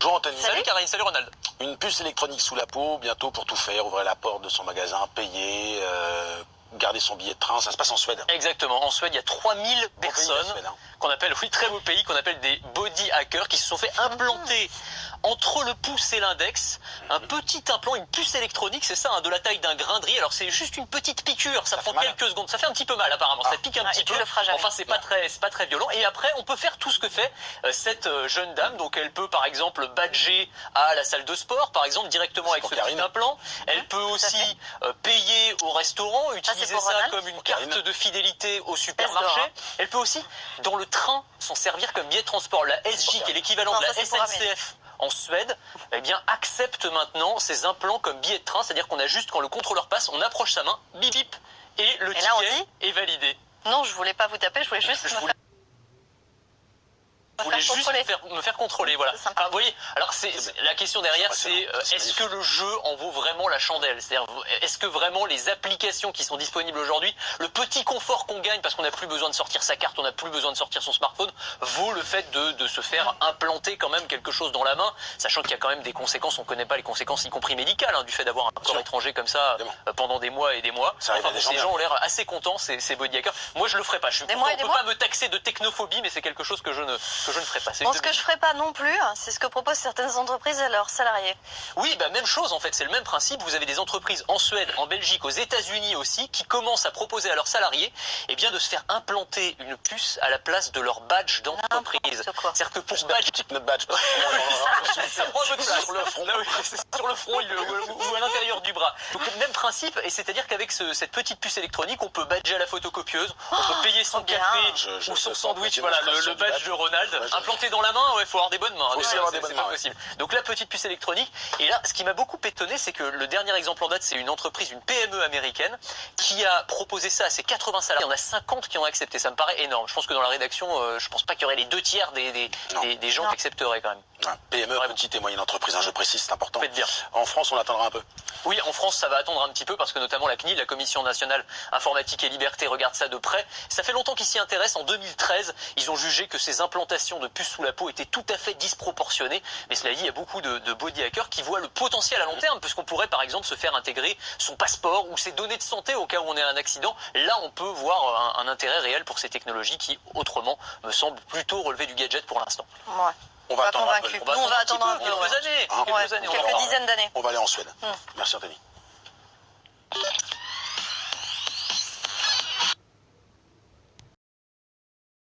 Bonjour Anthony. Salut Karine, salut Ronald. Une puce électronique sous la peau, bientôt pour tout faire, ouvrir la porte de son magasin, payer, garder son billet de train, ça se passe en Suède. Exactement, en Suède il y a 3000 personnes Suède, hein. qu'on appelle, oui très beau pays, qu'on appelle des body hackers qui se sont fait implanter entre le pouce et l'index, un petit implant, une puce électronique, c'est ça, hein, de la taille d'un grain de riz. Alors c'est juste une petite piqûre, ça prend quelques secondes, ça fait un petit peu mal apparemment, ça pique un petit peu. Enfin c'est pas très violent. Et après on peut faire tout ce que fait cette jeune dame. Donc elle peut par exemple badger à la salle de sport, par exemple directement avec ce petit implant. Elle peut aussi payer au restaurant, utiliser ça comme une carte de fidélité au supermarché. Elle peut aussi dans le train s'en servir comme billet de transport. La SJ qui est l'équivalent de la SNCF en Suède, eh bien, accepte maintenant ces implants comme billets de train, c'est-à-dire qu'on a juste, quand le contrôleur passe, on approche sa main, bip bip, et le ticket est validé. Non, je voulais pas vous taper, je voulais juste me faire contrôler, voilà. Enfin, vous voyez, alors la question derrière, c'est est-ce que le jeu en vaut vraiment la chandelle? C'est-à-dire, est-ce que vraiment les applications qui sont disponibles aujourd'hui, le petit confort qu'on gagne parce qu'on n'a plus besoin de sortir sa carte, on n'a plus besoin de sortir son smartphone, vaut le fait de se faire implanter quand même quelque chose dans la main, sachant qu'il y a quand même des conséquences, on ne connaît pas les conséquences, y compris médicales, hein, du fait d'avoir un corps étranger comme ça pendant des mois et des mois. Enfin, ces gens ont l'air assez contents, ces body hackers. Moi, je le ferai pas. On ne peut pas me taxer de technophobie, mais c'est quelque chose que je ne ferai pas. Bon, ce que je ferai pas non plus, c'est ce que proposent certaines entreprises à leurs salariés. Oui, bah même chose en fait, c'est le même principe. Vous avez des entreprises en Suède, en Belgique, aux États-Unis aussi, qui commencent à proposer à leurs salariés, eh bien, de se faire implanter une puce à la place de leur badge d'entreprise. C'est-à-dire que pour badge, ça prend un peu de place. Sur le front ou à l'intérieur du bras. Donc le même principe, et c'est-à-dire qu'avec cette petite puce électronique, on peut badger à la photocopieuse, on peut payer son café ou son sandwich, voilà, le badge de Ronald, implanté dans la main, il faut avoir des bonnes mains. C'est pas possible. Donc la petite puce électronique. Et là, ce qui m'a beaucoup étonné, c'est que le dernier exemple en date, c'est une entreprise, une PME américaine, qui a proposé ça à ses 80 salariés. Il y en a 50 qui ont accepté. Ça me paraît énorme. Je pense que dans la rédaction, je pense pas qu'il y aurait les 2/3 des gens qui accepteraient quand même. PME, petite et moyenne entreprise, je précise, c'est important. Faites bien. En France, on attendra un peu. Oui, en France, ça va attendre un petit peu parce que notamment la CNIL, la Commission nationale informatique et liberté, regarde ça de près. Ça fait longtemps qu'ils s'y intéressent. En 2013, ils ont jugé que ces implantations de puces sous la peau étaient tout à fait disproportionnées. Mais cela dit, il y a beaucoup de body hackers qui voient le potentiel à long terme, puisqu'on pourrait par exemple se faire intégrer son passeport ou ses données de santé au cas où on ait un accident. Là, on peut voir un intérêt réel pour ces technologies qui, autrement, me semblent plutôt relever du gadget pour l'instant. Ouais. On va attendre convaincu. un peu. On va attendre un peu. Quelques années. Quelques dizaines d'années. On va aller en Suède. Merci Anthony.